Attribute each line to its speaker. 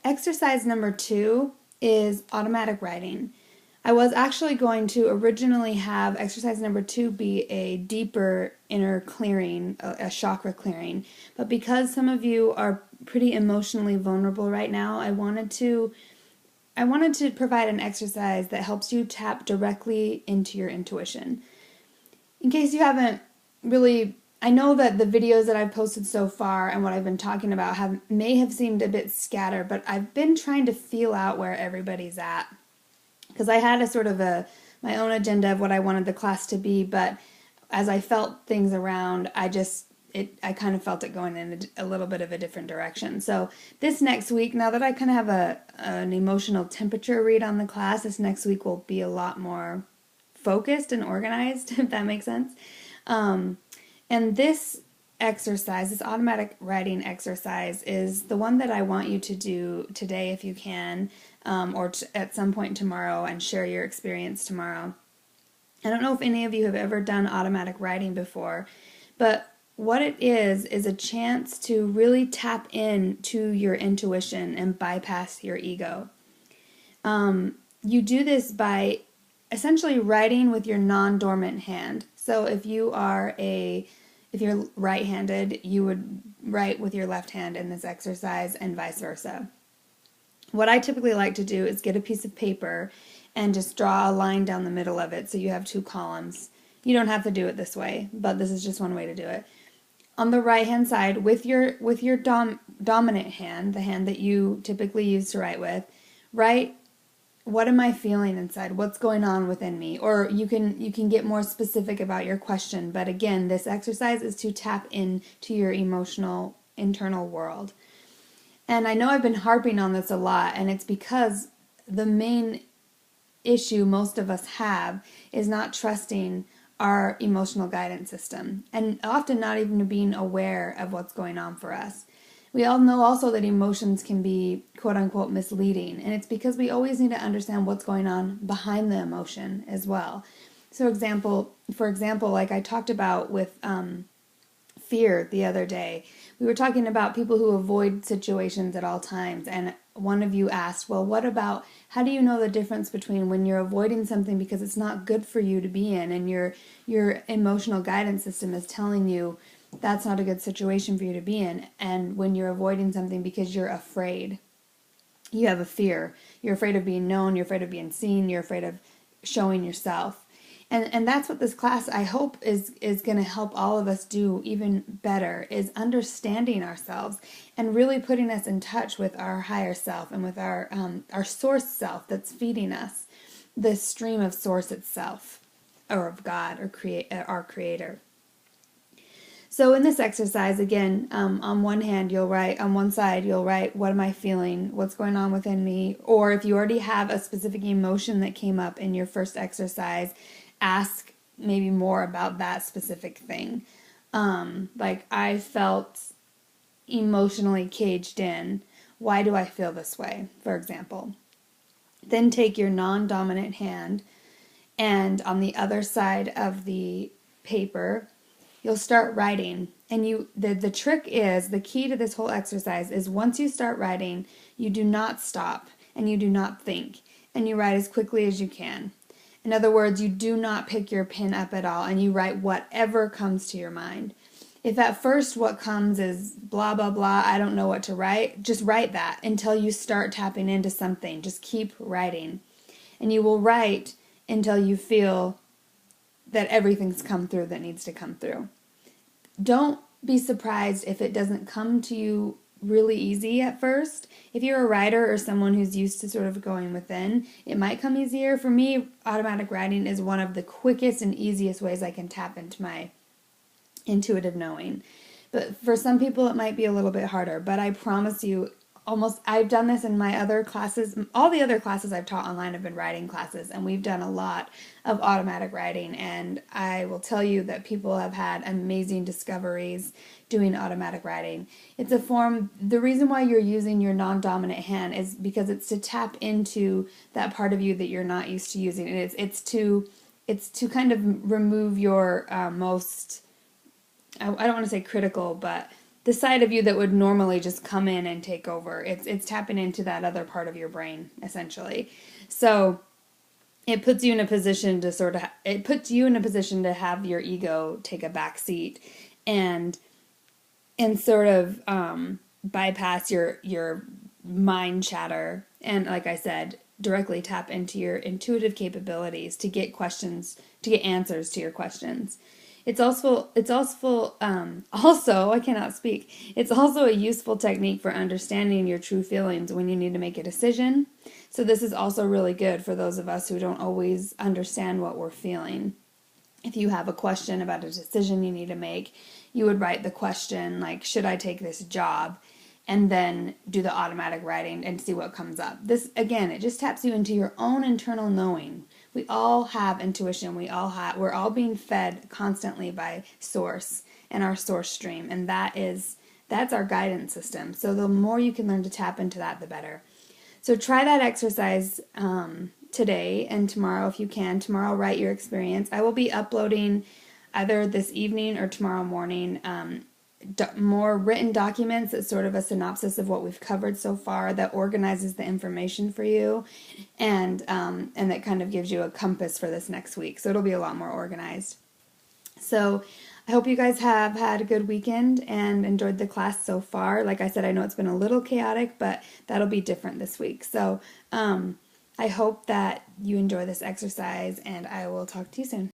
Speaker 1: exercise number 2 is automatic writing. I was actually going to originally have exercise number 2 be a deeper inner clearing, a chakra clearing, but because some of you are pretty emotionally vulnerable right now, I wanted to provide an exercise that helps you tap directly into your intuition. In case you haven't really, I know that the videos that I've posted so far and what I've been talking about may have seemed a bit scattered, but I've been trying to feel out where everybody's at. Because I had my own agenda of what I wanted the class to be, but as I felt things around, I kind of felt it going in a little bit of a different direction. So this next week, now that I kind of have an emotional temperature read on the class, this next week will be a lot more focused and organized, if that makes sense. And this exercise, this automatic writing exercise, is the one that I want you to do today if you can, or at some point tomorrow, and share your experience tomorrow. I don't know if any of you have ever done automatic writing before, but what it is a chance to really tap into your intuition and bypass your ego. You do this by essentially writing with your non-dormant hand. So if you're right-handed, you would write with your left hand in this exercise and vice versa. What I typically like to do is get a piece of paper and just draw a line down the middle of it so you have 2 columns. You don't have to do it this way, but this is just one way to do it. On the right-hand side, with your dominant hand, the hand that you typically use to write with, write, what am I feeling inside? What's going on within me? Or you can get more specific about your question. But again, this exercise is to tap into your emotional internal world. And I know I've been harping on this a lot, and it's because the main issue most of us have is not trusting our emotional guidance system, and often not even being aware of what's going on for us. We all know also that emotions can be quote-unquote misleading, and it's because we always need to understand what's going on behind the emotion as well. So for example, like I talked about with fear the other day, we were talking about people who avoid situations at all times, and one of you asked, well, what about, how do you know the difference between when you're avoiding something because it's not good for you to be in, and your emotional guidance system is telling you that's not a good situation for you to be in, and when you're avoiding something because you're afraid, you have a fear, you're afraid of being known, you're afraid of being seen, you're afraid of showing yourself. And that's what this class, I hope, is going to help all of us do even better, is understanding ourselves and really putting us in touch with our higher self and with our source self that's feeding us, the stream of source itself, or of God, or our creator. So in this exercise, again, on one side you'll write, what am I feeling? What's going on within me? Or if you already have a specific emotion that came up in your first exercise, ask maybe more about that specific thing. Like, I felt emotionally caged in. Why do I feel this way, for example? Then take your non-dominant hand, and on the other side of the paper, you'll start writing. And the trick is, the key to this whole exercise is, once you start writing, you do not stop and you do not think, and you write as quickly as you can. In other words, you do not pick your pen up at all, and you write whatever comes to your mind. If at first what comes is blah, blah, blah, I don't know what to write, just write that until you start tapping into something. Just keep writing. And you will write until you feel that everything's come through that needs to come through. Don't be surprised if it doesn't come to you really easy at first. If you're a writer or someone who's used to sort of going within, it might come easier. For me, automatic writing is one of the quickest and easiest ways I can tap into my intuitive knowing. But for some people, it might be a little bit harder. But I promise you, I've done this in my other classes. All the other classes I've taught online have been writing classes, and we've done a lot of automatic writing, and I will tell you that people have had amazing discoveries doing automatic writing. It's a form, the reason why you're using your non-dominant hand is because it's to tap into that part of you that you're not used to using, and it's to kind of remove your most, I don't want to say critical, but the side of you that would normally just come in and take over. It's tapping into that other part of your brain, essentially. So it puts you in a position to have your ego take a back seat and sort of bypass your mind chatter, and like I said, directly tap into your intuitive capabilities to get answers to your questions. It's also I cannot speak. It's also a useful technique for understanding your true feelings when you need to make a decision. So this is also really good for those of us who don't always understand what we're feeling. If you have a question about a decision you need to make, you would write the question like, should I take this job? And then do the automatic writing and see what comes up. This, again, it just taps you into your own internal knowing. We all have intuition. We're all being fed constantly by source and our source stream. And that's our guidance system. So the more you can learn to tap into that, the better. So try that exercise today and tomorrow if you can. Tomorrow, write your experience. I will be uploading either this evening or tomorrow morning more written documents that's sort of a synopsis of what we've covered so far, that organizes the information for you, and that kind of gives you a compass for this next week. So it'll be a lot more organized. So I hope you guys have had a good weekend and enjoyed the class so far. Like I said, I know it's been a little chaotic, but that'll be different this week. So I hope that you enjoy this exercise, and I will talk to you soon.